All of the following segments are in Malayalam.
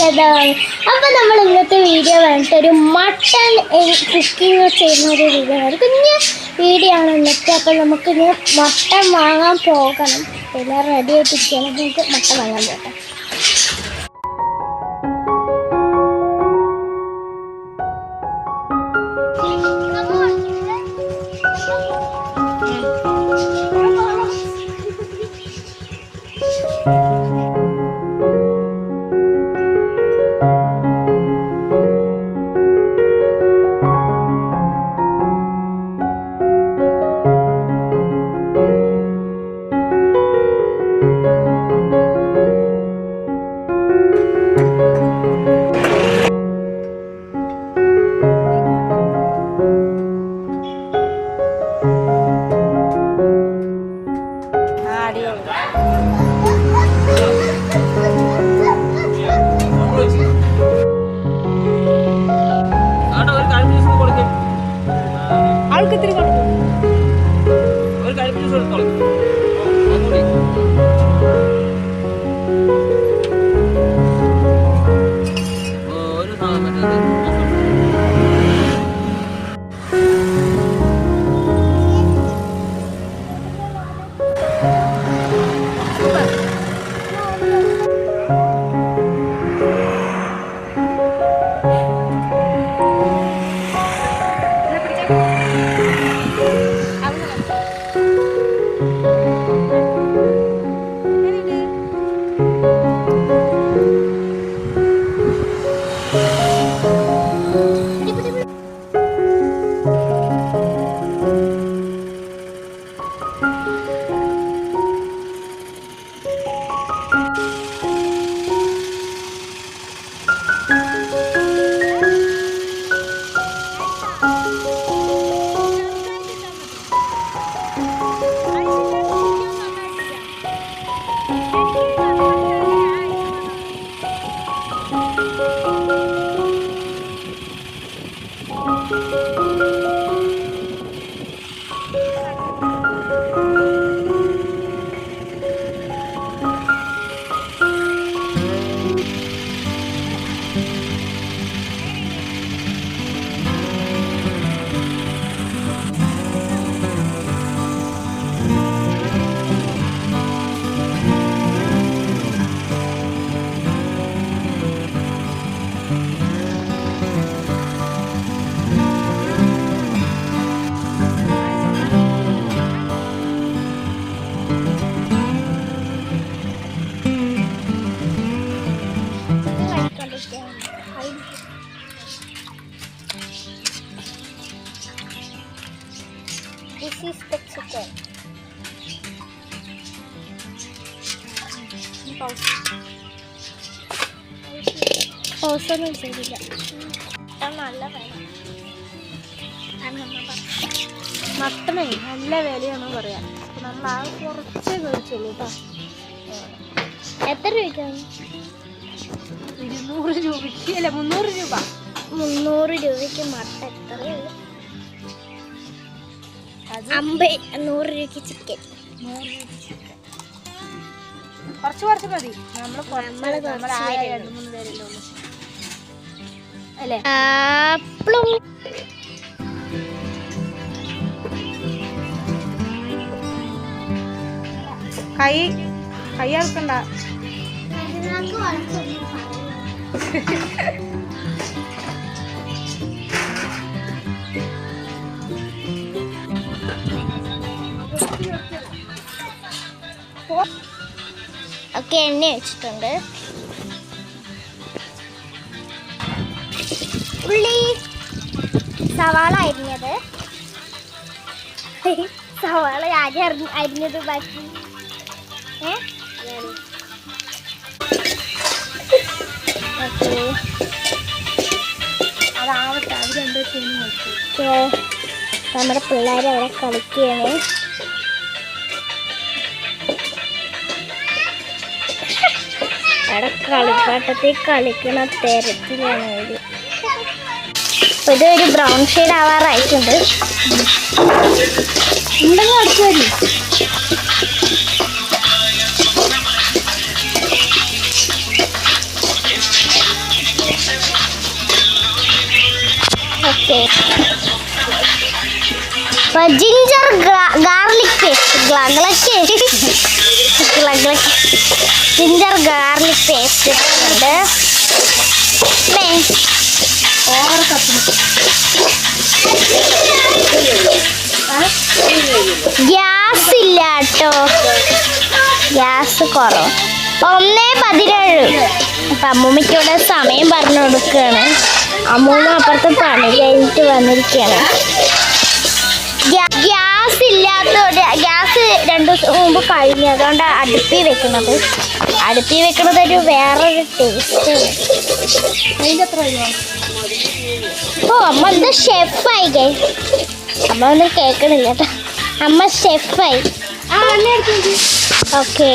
സ്വാഗതം. അപ്പം നമ്മൾ ഇന്നത്തെ വീഡിയോ വന്നിട്ട് ഒരു മട്ടൺ കുക്കിംഗ് ചെയ്യുന്ന ഒരു വീഡിയോ ആണ്. കുഞ്ഞ് വീഡിയോ ആണ് ഇന്നത്തെ. അപ്പം നമുക്കിന്ന് മട്ടൺ വാങ്ങാൻ പോകണം. എല്ലാം റെഡി ആയിട്ടിരിക്കുകയാണ്. നമുക്ക് മട്ടൺ വാങ്ങാൻ പോകട്ടെ. This is the chicken. Pause ചെയ്തില്ല. നല്ല വില. മട്ടണേ നല്ല വിലയാണെന്ന് പറയാം. നമ്മൾ ആ കുറച്ചേ കഴിച്ചുള്ളൂ കേട്ടോ. എത്ര രൂപയ്ക്കാണ്? 200 രൂപയ്ക്ക് അല്ല 300 രൂപ. 300 രൂപയ്ക്ക് മട്ടൺ എത്രയുള്ളൂ? 100 രൂപയ്ക്ക് ചിക്കൻ. കുറച്ച് മതി. നമ്മൾ 2-3 പേരല്ലേ ഉള്ളൂ അല്ലേ? കൈ അറക്കണ്ട. ഒക്കെ എണ്ണ വെച്ചിട്ടുണ്ട്. ഉള്ളി, സവാള അരിഞ്ഞത്, സവാള ആദ്യം അരിഞ്ഞത് ബാക്കി അതാവട്ടെ. അവരെന്താ ചെയ്യുന്നു? നമ്മുടെ പിള്ളേർ അവിടെ കളിക്കുകയാണ്. അവിടെ കളിപ്പാട്ടത്തിൽ കളിക്കണ തരത്തിലാണ് ഒരു. ഇതൊരു ബ്രൗൺ ഷെയ്ഡ് ആവാറായിട്ടുണ്ട്. ഉണ്ടെങ്കിൽ അടുത്ത് വരും. Okay, ginger garlic paste, ginger garlic paste ഉണ്ട്. ഗ്യാസ് ഇല്ല കേട്ടോ, ഗ്യാസ് കുറവ്. 1:17. അപ്പം അമ്മൂമ്മയ്ക്കൂടെ സമയം പറഞ്ഞു കൊടുക്കുകയാണ്. അമ്മൂമ്മ അപ്പുറത്ത് പണി കഴിഞ്ഞിട്ട് വന്നിരിക്കുകയാണ്. ഗ്യാസ് ഇല്ലാത്തതുകൊണ്ട്, ഗ്യാസ് 2 ദിവസം മുമ്പ് കഴിഞ്ഞു, അതുകൊണ്ട് അടുപ്പിൽ വെക്കുന്നത് ഒരു വേറൊരു ടേസ്റ്റ്. ഓ, അമ്മ എന്താ ഷെഫായി ഗൈ, അമ്മ ഒന്നും കേൾക്കണില്ല കേട്ടോ, അമ്മ ഷെഫായി. ഓക്കെ,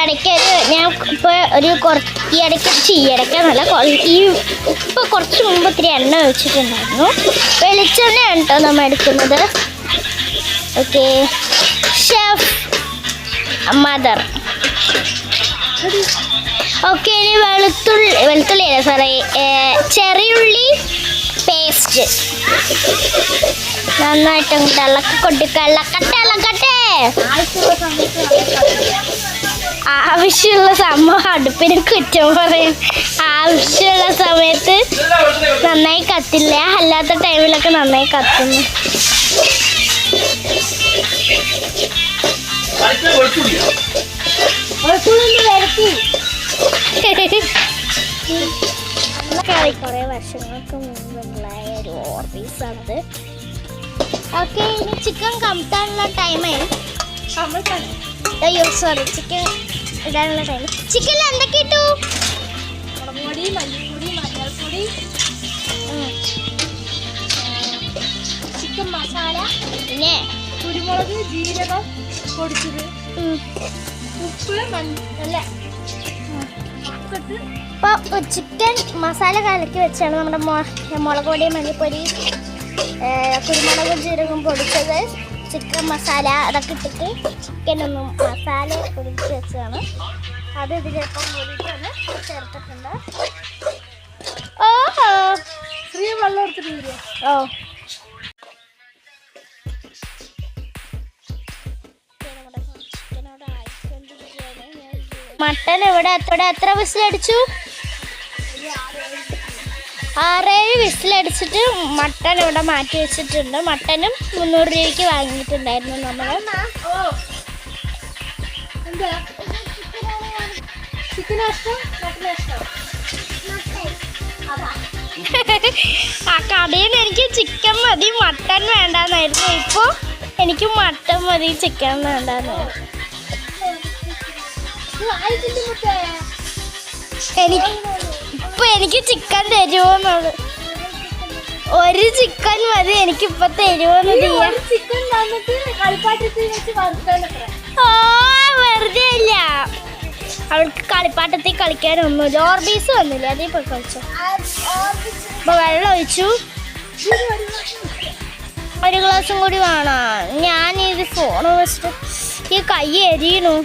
ഇടയ്ക്കൊരു ഞാൻ ഇപ്പോൾ ഈ ഇടയ്ക്ക് ചീയടയ്ക്കാന്നല്ല, ഇപ്പോൾ കുറച്ച് മുമ്പ് ഇത്തിരി എണ്ണ ഒഴിച്ചിട്ടുണ്ടായിരുന്നു. വെളിച്ചെണ്ണയാണ് കേട്ടോ നമ്മൾ എടുക്കുന്നത്. Okay, chef mother. ഓക്കെ, ഇനി വെളുത്തുള്ളി അല്ല സോറി, ചെറിയുള്ളി പേസ്റ്റ് നന്നായിട്ട് ഇളക്കി കൊടുക്കുക. ഇളക്കട്ടെ. ആവശ്യമുള്ള സമയം അടുപ്പിന് കുറ്റം പറയും. ആവശ്യമുള്ള സമയത്ത് നന്നായി കത്തില്ല, അല്ലാത്ത ടൈമിലൊക്കെ നന്നായി കത്തുന്നു. കുറേ വർഷങ്ങൾക്ക് മുമ്പുണ്ടായ ഒരു ഓർമ്മീസാണത്. ഓക്കെ, ഇനി ചിക്കൻ കമത്താനുള്ള ടൈമായി. അയ്യോ സോറി, ചിക്കൻ ഇടാനുള്ള ടൈം. ചിക്കനിൽ എന്തൊക്കെ ഇട്ടു? മുളക് പൊടി, മല്ലിപ്പൊടി, മഞ്ഞൾപ്പൊടി, ചിക്കൻ മസാല, പിന്നെ കുരുമുളക്, ജീരകം പൊടിച്ചത്, ഉപ്പ്, നല്ല ഇപ്പോൾ ചിക്കൻ മസാല കലക്കി വെച്ചാണ് നമ്മുടെ മുളക് പൊടി, മല്ലിപ്പൊടി, കുരുമുളകും ജീരകം പൊടിച്ചത്, ചിക്കൻ മസാല അതൊക്കെ ഇട്ടിട്ട് ചിക്കനൊന്നും മസാല പൊടിച്ച് വെച്ചതാണ്. അത് ഇതിലിപ്പം പൊടിച്ചൊന്ന് ചേർത്തിട്ടുണ്ട്. ഓഹോ, വെള്ളം എടുത്തിട്ട് ഓ മട്ടൻ ഇവിടെ എത്ര വിസിലടിച്ചു? 6-7 വിസിലടിച്ചിട്ട് മട്ടൻ ഇവിടെ മാറ്റി വെച്ചിട്ടുണ്ട്. മട്ടനും 300 രൂപയ്ക്ക് വാങ്ങിയിട്ടുണ്ടായിരുന്നു നമ്മൾ. ആ കടയിൽ നിന്ന് എനിക്ക് ചിക്കൻ മതി, മട്ടൻ വേണ്ടാന്നായിരുന്നു. ഇപ്പോൾ എനിക്ക് മട്ടൻ മതി, ചിക്കൻ വേണ്ടാന്നായിരുന്നു. എനിക്ക് ചിക്കൻ തരുമോന്നുള്ളത്, ഒരു ചിക്കൻ മതി, എനിക്കിപ്പോ തരുമോന്ന് ചെയ്യാം. വെറുതെ ഇല്ല, അവൾക്ക് കളിപ്പാട്ടത്തിൽ കളിക്കാനൊന്നുമില്ല. ഓർബീസ് വന്നില്ല, അതേ പോയി കളിച്ചോ. അപ്പൊ വെള്ളം ഒഴിച്ചു, 1 ഗ്ലാസും കൂടി വേണം. ഞാനിത് ഫോണ് വെച്ചിട്ട് ഈ കൈ എരിയണു.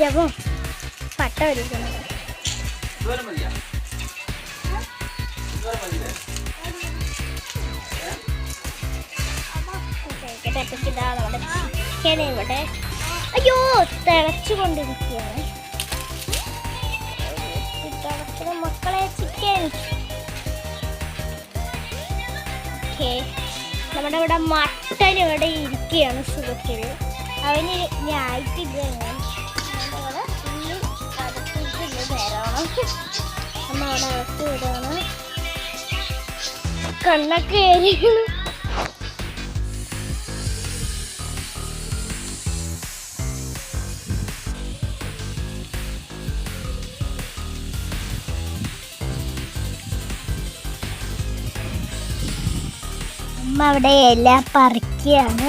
ജപം പട്ട ഒരിക്കുന്നത് ചിക്കൻ ഇവിടെ അയ്യോ തിളച്ചു കൊണ്ടിരിക്കുകയാണ്. തിളച്ചത് മക്കളെ ചിക്കൻ. ഓക്കെ, നമ്മുടെ ഇവിടെ മട്ടൻ ഇവിടെ ഇരിക്കുകയാണ് സുഖത്തിൽ. അവന് ഇനി ആയിട്ടില്ല, അമ്മ അവിടെ അകത്ത് വിടുകയാണ്. കണ്ണൊക്കെ ഏരിയാണ്. അമ്മ അവിടെ ഇല പറിക്കുകയാണ്.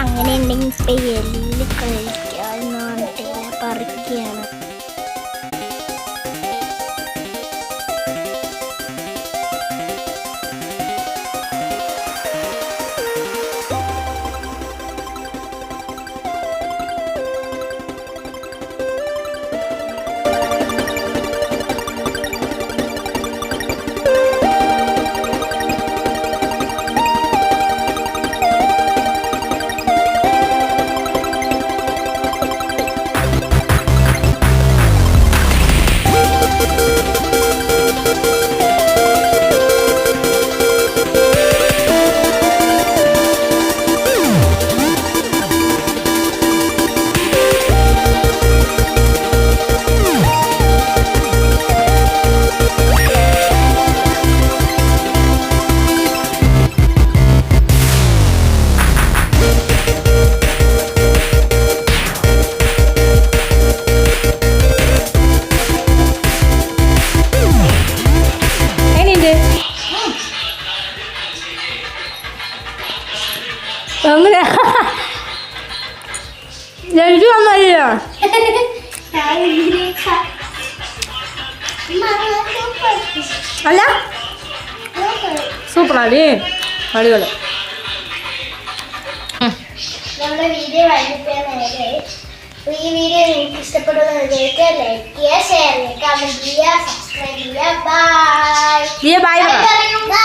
അങ്ങനെ ഉണ്ടെങ്കിൽ ഇപ്പം എലിയിൽ കഴിക്കാമെന്ന് പറഞ്ഞിട്ട് ഇല പറിക്കുകയാണ്. അങ്ങനെ എനിക്ക് നന്നായില്ല. അല്ല സൂപ്പറാടി, അടിപൊളി. നമ്മുടെ വീഡിയോ വൈകിട്ട് ഈ വീഡിയോ നിങ്ങൾക്ക് ഇഷ്ടപ്പെടുന്ന ലൈക്ക് ചെയ്യുക, ഷെയർ ചെയ്യുക, കമന്റ് ചെയ്യുക, സബ്സ്ക്രൈബ് ചെയ്യുക. Bye bye. ബൈ.